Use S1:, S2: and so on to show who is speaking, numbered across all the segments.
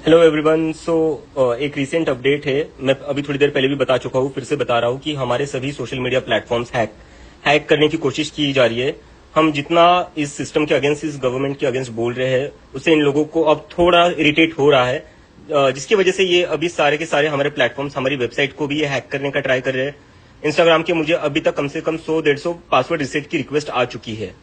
S1: Hello everyone. एक recent update है। मैं अभी थोड़ी देर पहले भी बता चुका हूँ, फिर से बता रहा हूँ कि हमारे सभी सोशल मीडिया प्लेटफॉर्म्स हैक करने की कोशिश की जा रही है। हम जितना इस सिस्टम के अगेंस्ट, इस गवर्नमेंट के अगेंस्ट बोल रहे हैं, उससे इन लोगों को अब थोड़ा इरिटेट हो रहा है, जिसकी वजह से ये अभी सारे के सारे हमारे प्लेटफॉर्म्स, हमारी वेबसाइट को भी ये हैक करने का ट्राई कर रहे हैं। इंस्टाग्राम के मुझे अभी तक कम से कम 100-150 पासवर्ड रिसेट की रिक्वेस्ट आ चुकी है।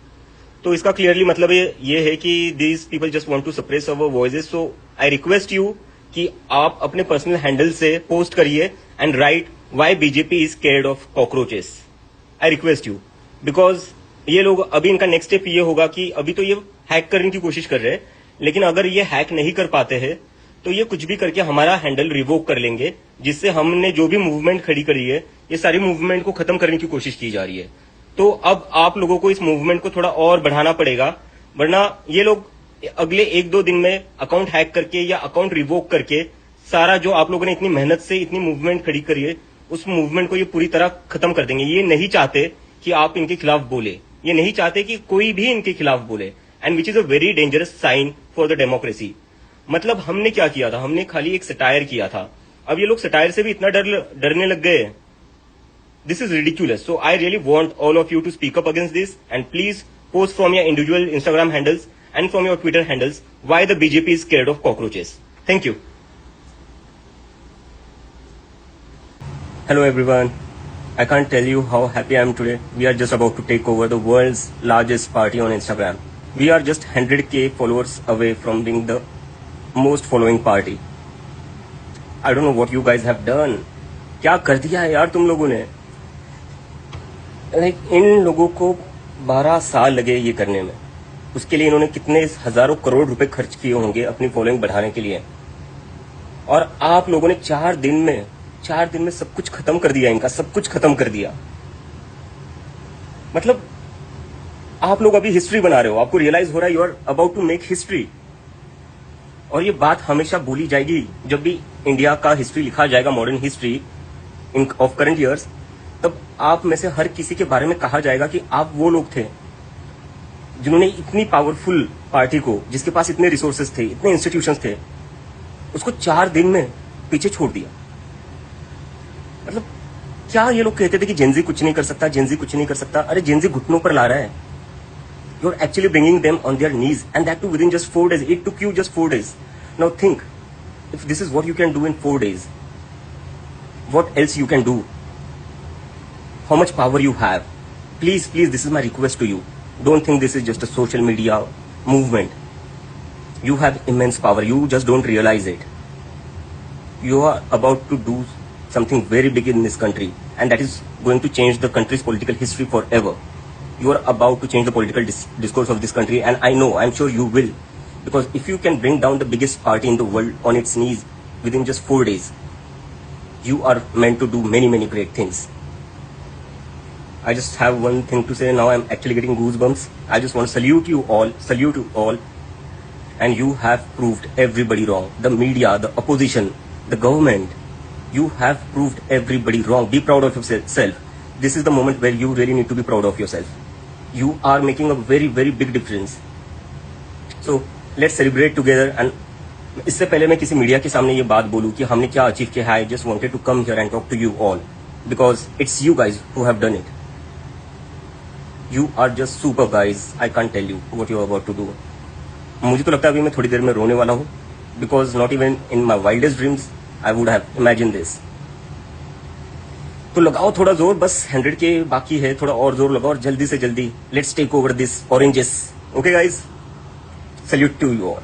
S1: तो इसका क्लियरली मतलब ये है कि these people just want to suppress our voices. So I request you कि आप अपने पर्सनल हैंडल से पोस्ट करिए and write why BJP is scared of cockroaches. I request you, because ये लोग अभी इनका नेक्स्ट स्टेप ये होगा कि अभी तो ये हैक करने की कोशिश कर रहे हैं, लेकिन अगर ये हैक नहीं कर पाते हैं तो ये कुछ भी करके हमारा हैंडल रिवोक कर लेंगे, जिससे हमने जो भी मूवमेंट खड़ी करी है, ये सारी मूवमेंट को खत्म करने की कोशिश की जा रही है। तो अब आप लोगों को इस मूवमेंट को थोड़ा और बढ़ाना पड़ेगा, वरना ये लोग अगले 1-2 दिन में अकाउंट हैक करके या अकाउंट रिवोक करके सारा जो आप लोगों ने इतनी मेहनत से इतनी मूवमेंट खड़ी करी है, उस मूवमेंट को ये पूरी तरह खत्म कर देंगे। ये नहीं चाहते कि आप इनके खिलाफ बोले, ये नहीं चाहते कि कोई भी इनके खिलाफ बोले, and which is a very dangerous sign for the democracy. मतलब हमने क्या किया था, हमने खाली एक सटायर किया था, अब ये लोग सटायर से भी इतना डरने लग गए। This is ridiculous. So I really want all of you to speak up against this, and please post from your individual Instagram handles and from your Twitter handles why the BJP is scared of cockroaches. Thank you. Hello everyone. I can't tell you how happy I am today. We are just about to take over the world's largest party on Instagram. We are just 100k followers away from being the most following party. I don't know what you guys have done. क्या कर दिया है यार तुम लोगों ने। इन लोगों को 12 साल लगे ये करने में, उसके लिए इन्होंने कितने हजारों करोड़ रुपए खर्च किए होंगे अपनी फॉलोइंग बढ़ाने के लिए, और आप लोगों ने 4 दिन में सब कुछ खत्म कर दिया, इनका सब कुछ खत्म कर दिया। मतलब आप लोग अभी हिस्ट्री बना रहे हो, आपको रियलाइज हो रहा है you are about to make history. और ये बात हमेशा बोली जाएगी जब भी इंडिया का हिस्ट्री लिखा जाएगा, modern history in of current years, तब आप में से हर किसी के बारे में कहा जाएगा कि आप वो लोग थे जिन्होंने इतनी पावरफुल पार्टी को, जिसके पास इतने रिसोर्सेज थे, इतने इंस्टीट्यूशंस थे, उसको 4 दिन में पीछे छोड़ दिया। मतलब क्या ये लोग कहते थे कि जेनजी कुछ नहीं कर सकता, जेनजी कुछ नहीं कर सकता। अरे जेनजी घुटनों पर ला रहा है। You are actually bringing them on their knees, and that too within just 4 days. It took you just 4 days. Now think, if this is what you can do in 4 days, what else you can do? How much power you have? Please, this is my request to you. Don't think this is just a social media movement. You have immense power. You just don't realize it. You are about to do something very big in this country, and that is going to change the country's political history forever. You are about to change the political discourse of this country, and I'm sure you will. Because if you can bring down the biggest party in the world on its knees within just 4 days, you are meant to do many great things. I just have one thing to say now. I'm actually getting goosebumps. I just want to salute you all, and you have proved everybody wrong. The media, the opposition, the government, you have proved everybody wrong. Be proud of yourself. This is the moment where you really need to be proud of yourself. You are making a very big difference. So let's celebrate together. And इससे पहले मैं किसी media के सामने ये बात बोलूं कि हमने क्या अचीव किया है, I just wanted to come here and talk to you all, because it's you guys who have done it. You are just super guys. I can't tell you what you are about to do. मुझे तो लगता है अभी मैं थोड़ी देर में रोने वाला हूँ, because not even in my wildest dreams I would have imagined this. तो लगाओ थोड़ा जोर, बस 100k बाकी है, थोड़ा और जोर लगाओ और जल्दी से जल्दी let's take over this oranges. Okay guys, salute to you all.